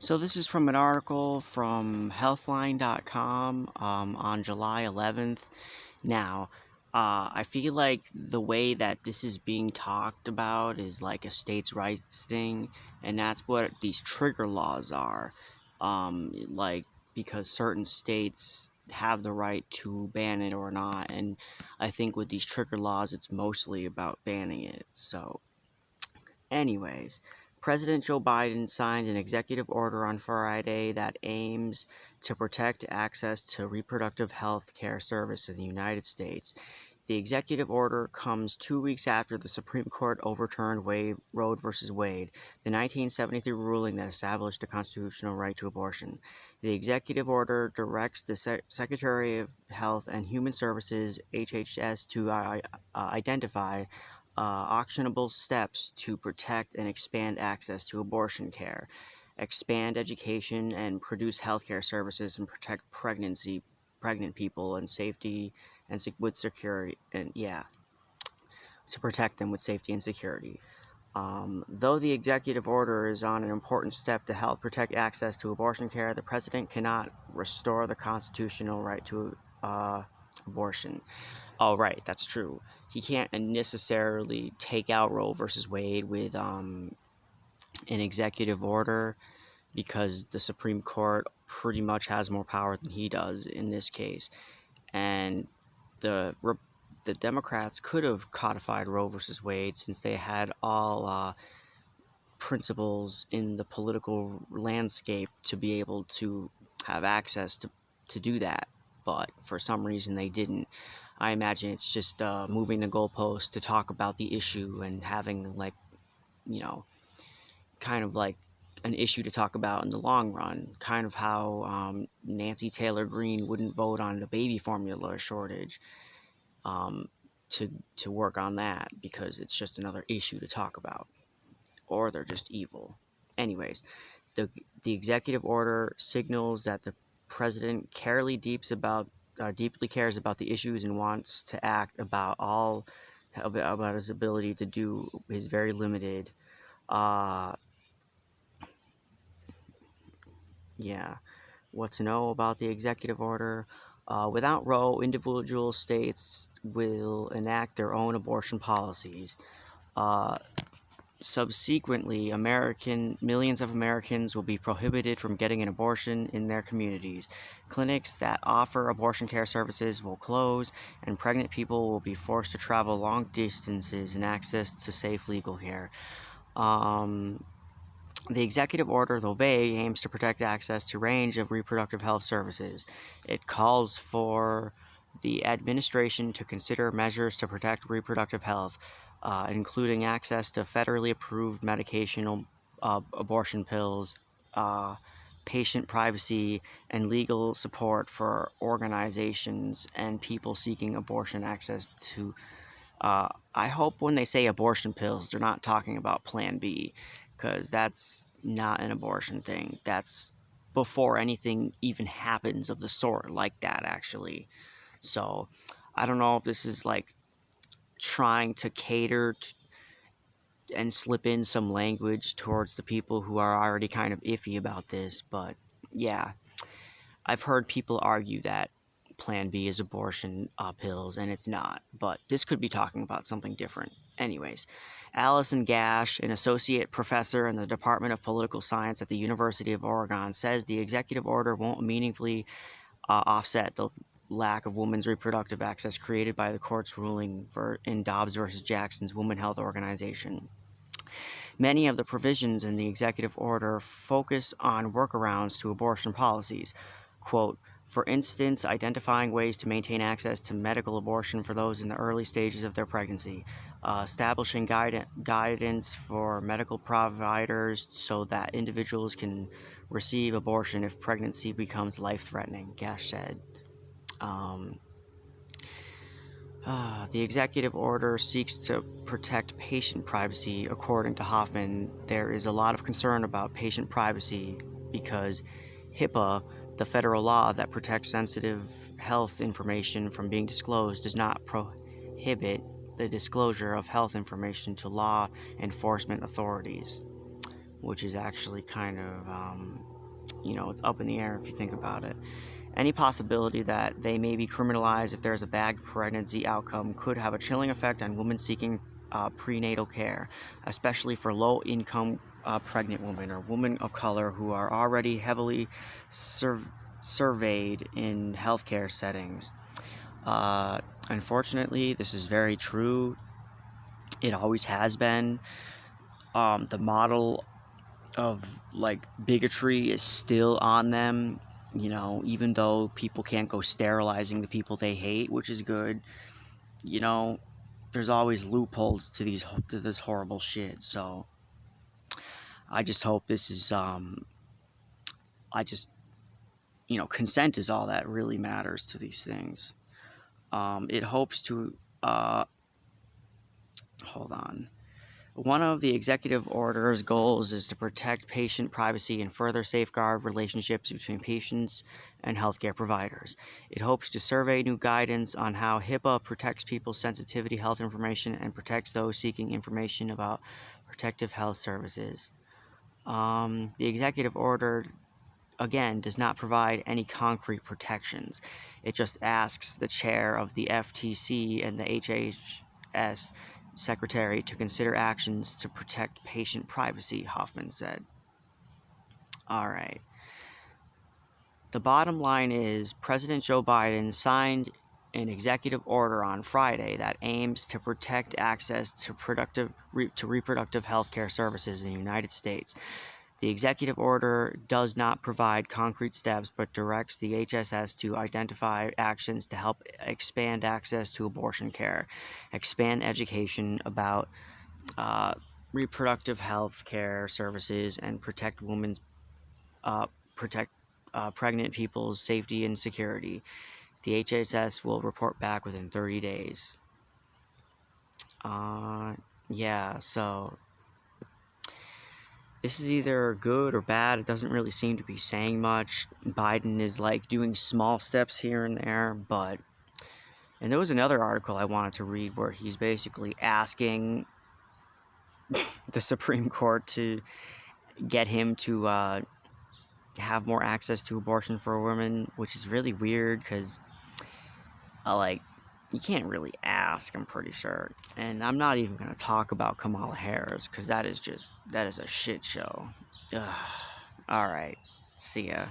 So this is from an article from Healthline.com on July 11th. Now, I feel like the way that this is being talked about is like a states' rights thing, and that's what these trigger laws are. Like because certain states have the right to ban it or not, and I think with these trigger laws, it's mostly about banning it. So anyways, President Joe Biden signed an executive order on Friday that aims to protect access to reproductive health care services in the United States. The executive order comes 2 weeks after the Supreme Court overturned Roe v. Wade, the 1973 ruling that established the constitutional right to abortion. The executive order directs the Secretary of Health and Human Services (HHS) to identify actionable steps to protect and expand access to abortion care, expand education and produce healthcare services, and protect pregnant people and safety and with security, and yeah, to protect them with safety and security. Though the executive order is on an important step to help protect access to abortion care, the president cannot restore the constitutional right to abortion. Oh, right, that's true. He can't necessarily take out Roe versus Wade with an executive order because the Supreme Court pretty much has more power than he does in this case. And the the Democrats could have codified Roe versus Wade since they had all principles in the political landscape to be able to have access to do that. But for some reason they didn't. I imagine it's just moving the goalpost to talk about the issue and having like, you know, kind of like an issue to talk about in the long run. Kind of how Nancy Taylor Greene wouldn't vote on the baby formula shortage um, to work on that because it's just another issue to talk about, or they're just evil. Anyways, the the executive order signals that the president deeply cares about the issues and wants to act about his ability to do his very limited. Uh, yeah, what to know about the executive order? Without Roe, individual states will enact their own abortion policies. Uh, Subsequently, millions of Americans will be prohibited from getting an abortion in their communities. Clinics that offer abortion care services will close, and pregnant people will be forced to travel long distances in access to safe legal care. Um, the executive order, though vague, aims to protect access to a range of reproductive health services. It calls for the administration to consider measures to protect reproductive health, including access to federally approved medicational abortion pills, uh, patient privacy, and legal support for organizations and people seeking abortion access to. I hope when they say abortion pills, they're not talking about Plan B, because that's not an abortion thing. That's before anything even happens of the sort like that, actually. So I don't know if this is like trying to cater and slip in some language towards the people who are already kind of iffy about this, but yeah, I've heard people argue that Plan B is abortion pills, and it's not. But this could be talking about something different. Anyways, Allison Gash, an associate professor in the Department of Political Science at the University of Oregon, says the executive order won't meaningfully offset the lack of women's reproductive access created by the court's ruling in Dobbs versus Jackson's Women Health Organization. Many of the provisions in the executive order focus on workarounds to abortion policies. Quote, for instance, identifying ways to maintain access to medical abortion for those in the early stages of their pregnancy, establishing guidance for medical providers so that individuals can receive abortion if pregnancy becomes life threatening, Gash said. Um, the executive order seeks to protect patient privacy. According to Hoffman, there is a lot of concern about patient privacy because HIPAA, the federal law that protects sensitive health information from being disclosed, does not prohibit the disclosure of health information to law enforcement authorities. which is actually kind of, it's up in the air if you think about it. Any possibility that they may be criminalized if there's a bad pregnancy outcome could have a chilling effect on women seeking prenatal care, especially for low-income pregnant women or women of color who are already heavily surveyed in healthcare settings. Uh, Unfortunately, this is very true. It always has been. The model of like bigotry is still on them, even though people can't go sterilizing the people they hate, which is good. you know there's always loopholes to this horrible shit. So I just hope this is I just consent is all that really matters to these things. It hopes to hold on. One of the executive order's goals is to protect patient privacy and further safeguard relationships between patients and healthcare providers. It hopes to survey new guidance on how HIPAA protects people's sensitivity health information and protects those seeking information about protective health services. The executive order, again, does not provide any concrete protections. It just asks the chair of the FTC and the HHS secretary to consider actions to protect patient privacy, Hoffman said. All right. The bottom line is President Joe Biden signed an executive order on Friday that aims to protect access to reproductive health care services in the United States. The executive order does not provide concrete steps, but directs the HSS to identify actions to help expand access to abortion care, expand education about uh, reproductive health care services, and uh, protect pregnant people's safety and security. The HSS will report back within 30 days. Yeah, so this is either good or bad. It doesn't really seem to be saying much. Biden is like doing small steps here and there, but. And there was another article I wanted to read where he's basically asking the Supreme Court to get him to have more access to abortion for women, which is really weird because, like, you can't really ask, I'm pretty sure. And I'm not even going to talk about Kamala Harris because that is a shit show. Ugh. All right. See ya.